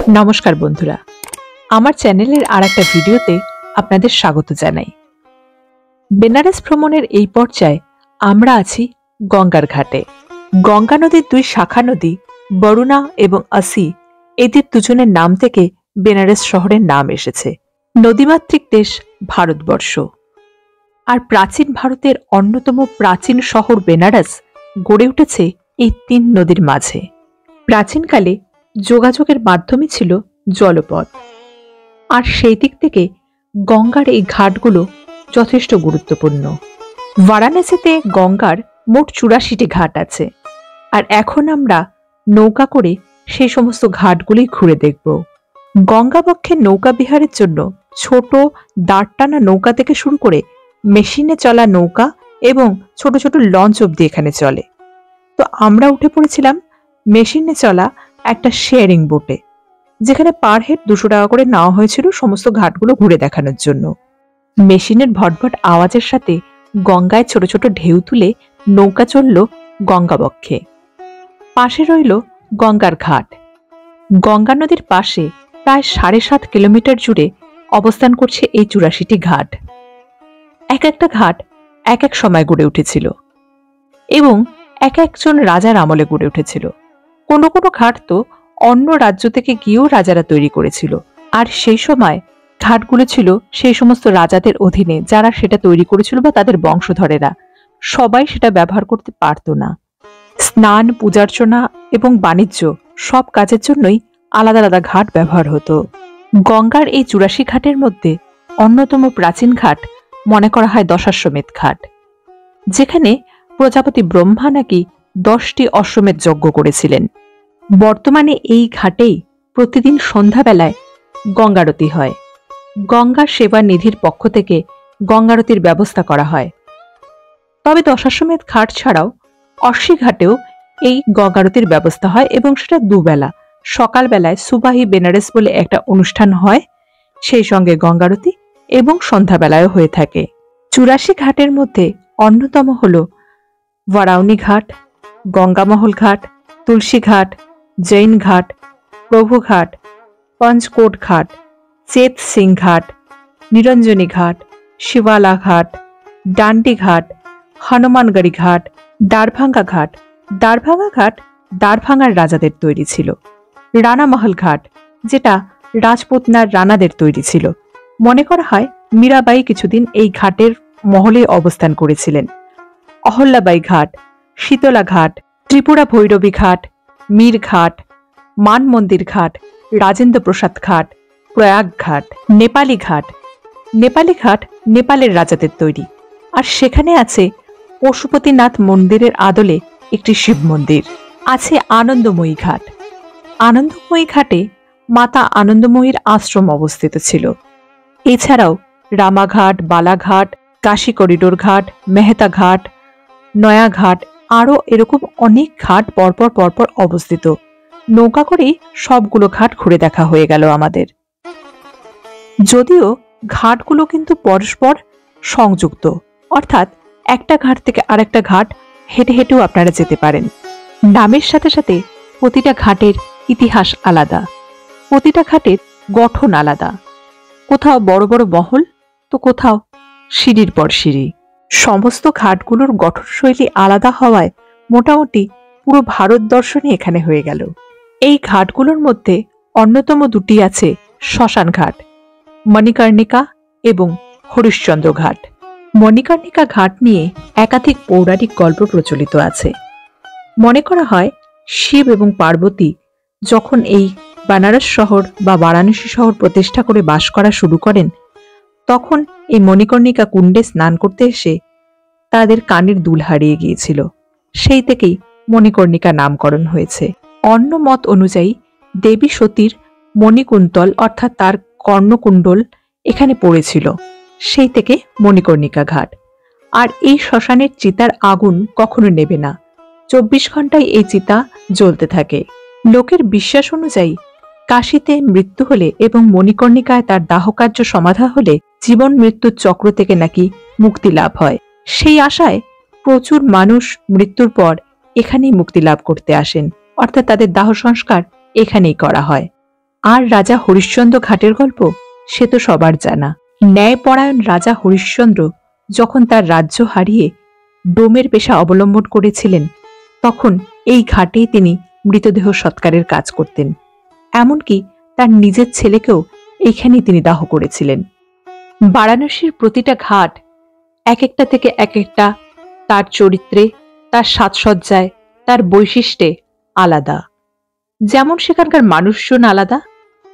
নমস্কার বন্ধুরা, আমার চ্যানেলের আরেকটা ভিডিওতে আপনাদের স্বাগত জানাই। বেনারস ভ্রমণের এই পর্যায়ে আমরা আছি গঙ্গার ঘাটে। গঙ্গা নদীর দুই শাখা নদী বরুণা এবং আসি, এদের দুজনের নাম থেকে বেনারস শহরের নাম এসেছে। নদীমাতৃক দেশ ভারতবর্ষ, আর প্রাচীন ভারতের অন্যতম প্রাচীন শহর বেনারস গড়ে উঠেছে এই তিন নদীর মাঝে। প্রাচীনকালে যোগাযোগের মাধ্যমই ছিল জলপথ, আর সেই দিক থেকে গঙ্গার এই ঘাটগুলো যথেষ্ট গুরুত্বপূর্ণ। বারাণসীতে গঙ্গার মোট ৮৪টি ঘাট আছে, আর এখন আমরা নৌকা করে সেই সমস্ত ঘাটগুলি ঘুরে দেখব। গঙ্গাবক্ষে নৌকা বিহারের জন্য ছোট দাঁড়টানা নৌকা থেকে শুরু করে মেশিনে চলা নৌকা এবং ছোট ছোট লঞ্চ অব্দি এখানে চলে। তো আমরা উঠে পড়েছিলাম মেশিনে চলা একটা শেয়ারিং বোটে, যেখানে পার হেড ২০০ টাকা করে নেওয়া হয়েছিল সমস্ত ঘাটগুলো ঘুরে দেখানোর জন্য। মেশিনের ভটভট আওয়াজের সাথে গঙ্গায় ছোট ছোট ঢেউ তুলে নৌকা চলল গঙ্গাবক্ষে। পাশে রইল গঙ্গার ঘাট। গঙ্গা নদীর পাশে প্রায় ৭.৫ কিলোমিটার জুড়ে অবস্থান করছে এই ৮৪টি ঘাট। এক একটা ঘাট এক এক সময় গড়ে উঠেছিল এবং এক একজন রাজার আমলে গড়ে উঠেছিল। কোনো কোনো ঘাট তো অন্য রাজ্য থেকে গিয়েও রাজারা তৈরি করেছিল, আর সেই সময় ঘাটগুলো ছিল সেই সমস্ত রাজাদের অধীনে, যারা সেটা তৈরি করেছিল বা তাদের বংশধরেরা। সবাই সেটা ব্যবহার করতে পারত না। স্নান, পূজার্চনা এবং বাণিজ্য সব কাজের জন্যই আলাদা আলাদা ঘাট ব্যবহার হতো। গঙ্গার এই ৮৪ ঘাটের মধ্যে অন্যতম প্রাচীন ঘাট মনে করা হয় দশাশ্বমেধ ঘাট, যেখানে প্রজাপতি ব্রহ্মা নাকি ১০টি অশ্বমেধ যজ্ঞ করেছিলেন। বর্তমানে এই ঘাটেই প্রতিদিন সন্ধ্যাবেলায় গঙ্গারতি হয়। গঙ্গা সেবা নিধির পক্ষ থেকে গঙ্গারতির ব্যবস্থা করা হয়। তবে দশাশ্বমেধ ঘাট ছাড়াও অশ্বী ঘাটেও এই গঙ্গারতির ব্যবস্থা হয়, এবং সেটা দুবেলা। সকালবেলায় সুবাহি বেনারস বলে একটা অনুষ্ঠান হয়, সেই সঙ্গে গঙ্গারতি, এবং সন্ধ্যাবেলায়ও হয়ে থাকে। ৮৪ ঘাটের মধ্যে অন্যতম হল বারাউনি ঘাট, গঙ্গামহল ঘাট, তুলসী ঘাট, জৈন ঘাট, প্রভু ঘাট, পঞ্চকোট ঘাট, চেত সিং ঘাট, নিরঞ্জনী ঘাট, শিবালা ঘাট, ডান্ডি ঘাট, হনুমানগড়ি ঘাট, দ্বারভাঙ্গা ঘাট। দ্বারভাঙ্গা ঘাট দ্বারভাঙ্গার রাজাদের তৈরি ছিল। রানামহল ঘাট, যেটা রাজপুতনার রানাদের তৈরি ছিল। মনে করা হয় মীরাবাই কিছুদিন এই ঘাটের মহলে অবস্থান করেছিলেন। অহল্যাবাই ঘাট, শীতলা ঘাট, ত্রিপুরা ভৈরবী ঘাট, মীর ঘাট, মান মন্দির ঘাট, রাজেন্দ্র প্রসাদ ঘাট, প্রয়াগ ঘাট, নেপালি ঘাট। নেপালি ঘাট নেপালের রাজাদের তৈরি, আর সেখানে আছে পশুপতিনাথ মন্দিরের আদলে একটি শিব মন্দির। আছে আনন্দময়ী ঘাট। আনন্দময়ী ঘাটে মাতা আনন্দময়ীর আশ্রম অবস্থিত ছিল। এছাড়াও রামাঘাট, বালাঘাট, কাশী করিডোর ঘাট, মেহতা ঘাট, নয়া ঘাট, আরও এরকম অনেক ঘাট পরপর পরপর অবস্থিত। নৌকা করেই সবগুলো ঘাট ঘুরে দেখা হয়ে গেল আমাদের। যদিও ঘাটগুলো কিন্তু পরস্পর সংযুক্ত, অর্থাৎ একটা ঘাট থেকে আরেকটা ঘাট হেঁটে হেঁটেও আপনারা যেতে পারেন। নামের সাথে সাথে প্রতিটা ঘাটের ইতিহাস আলাদা, প্রতিটা ঘাটের গঠন আলাদা। কোথাও বড় বড় মহল, তো কোথাও সিঁড়ির পর সিঁড়ি। সমস্ত ঘাটগুলোর গঠনশৈলী আলাদা হওয়ায় মোটামুটি পুরো ভারত দর্শনই এখানে হয়ে গেল। এই ঘাটগুলোর মধ্যে অন্যতম দুটি আছে শ্মশান ঘাট, মণিকর্ণিকা এবং হরিশ্চন্দ্র ঘাট। মণিকর্ণিকা ঘাট নিয়ে একাধিক পৌরাণিক গল্প প্রচলিত আছে। মনে করা হয় শিব এবং পার্বতী যখন এই বেনারস শহর বা বারাণসী শহর প্রতিষ্ঠা করে বাস করা শুরু করেন, তখন এই মণিকর্ণিকা কুণ্ডে স্নান করতে এসে তাদের কানের দুল হারিয়ে গিয়েছিল। সেই থেকেই মণিকর্ণিকা নামকরণ হয়েছে। অন্য মত অনুযায়ী দেবী সতীর মণিকুন্তল, অর্থাৎ তার কর্ণকুণ্ডল এখানে পড়েছিল, সেই থেকে মণিকর্ণিকা ঘাট। আর এই শ্মশানের চিতার আগুন কখনো নেবে না, ২৪ ঘন্টায় এই চিতা জ্বলতে থাকে। লোকের বিশ্বাস অনুযায়ী কাশীতে মৃত্যু হলে এবং মণিকর্ণিকায় তার দাহকার্য সমাধা হলে জীবন মৃত্যুর চক্র থেকে নাকি মুক্তি লাভ হয়। সেই আশায় প্রচুর মানুষ মৃত্যুর পর এখানেই মুক্তি লাভ করতে আসেন, অর্থাৎ তাদের দাহ সংস্কার এখানেই করা হয়। আর রাজা হরিশ্চন্দ্র ঘাটের গল্প সে তো সবার জানা। ন্যায়পরায়ণ রাজা হরিশ্চন্দ্র যখন তার রাজ্য হারিয়ে ডোমের পেশা অবলম্বন করেছিলেন, তখন এই ঘাটেই তিনি মৃতদেহ সৎকারের কাজ করতেন। এমনকি তার নিজের ছেলেকেও এইখানেই তিনি দাহ করেছিলেন। বারাণসীর প্রতিটা ঘাট এক একটা থেকে এক একটা তার চরিত্রে, তার সাজসজ্জায়, তার বৈশিষ্ট্যে আলাদা। যেমন সেখানকার মানুষজন আলাদা,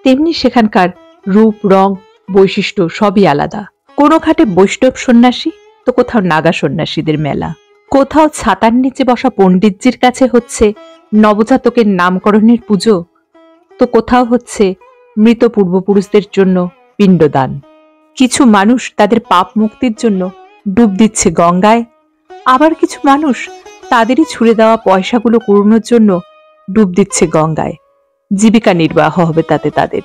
তেমনি সেখানকার রূপ, রং, বৈশিষ্ট্য সবই আলাদা। কোনো ঘাটে বৈষ্ণব সন্ন্যাসী, তো কোথাও নাগা সন্ন্যাসীদের মেলা। কোথাও ছাতার নিচে বসা পণ্ডিতজির কাছে হচ্ছে নবজাতকের নামকরণের পুজো, তো কোথাও হচ্ছে মৃত পূর্বপুরুষদের জন্য পিণ্ডদান। কিছু মানুষ তাদের পাপ মুক্তির জন্য ডুব দিচ্ছে গঙ্গায়, আবার কিছু মানুষ তাদেরই ছুড়ে দেওয়া পয়সাগুলো কুড়োনোর জন্য ডুব দিচ্ছে গঙ্গায়। জীবিকা নির্বাহ হবে তাতে তাদের।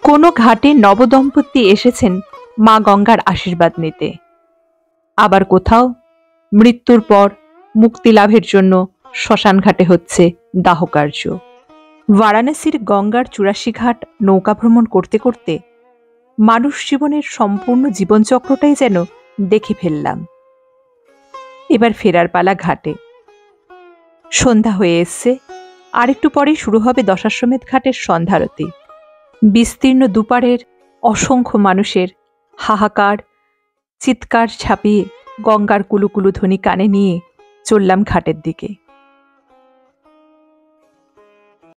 কোনো ঘাটে নবদম্পতি এসেছেন মা গঙ্গার আশীর্বাদ নিতে, আবার কোথাও মৃত্যুর পর মুক্তি লাভের জন্য শ্মশান ঘাটে হচ্ছে দাহকার্য। বারাণসীর গঙ্গার ৮৪ ঘাট নৌকা ভ্রমণ করতে করতে মানুষ জীবনের সম্পূর্ণ জীবনচক্রটাই যেন দেখে ফেললাম। এবার ফেরার পালা ঘাটে। সন্ধ্যা হয়ে এসছে, আরেকটু পরেই শুরু হবে দশাশ্বমেধ ঘাটের সন্ধ্যারতি। বিস্তীর্ণ দুপারের অসংখ্য মানুষের হাহাকার, চিৎকার ছাপিয়ে গঙ্গার কুলুকুলু ধ্বনি কানে নিয়ে চললাম ঘাটের দিকে।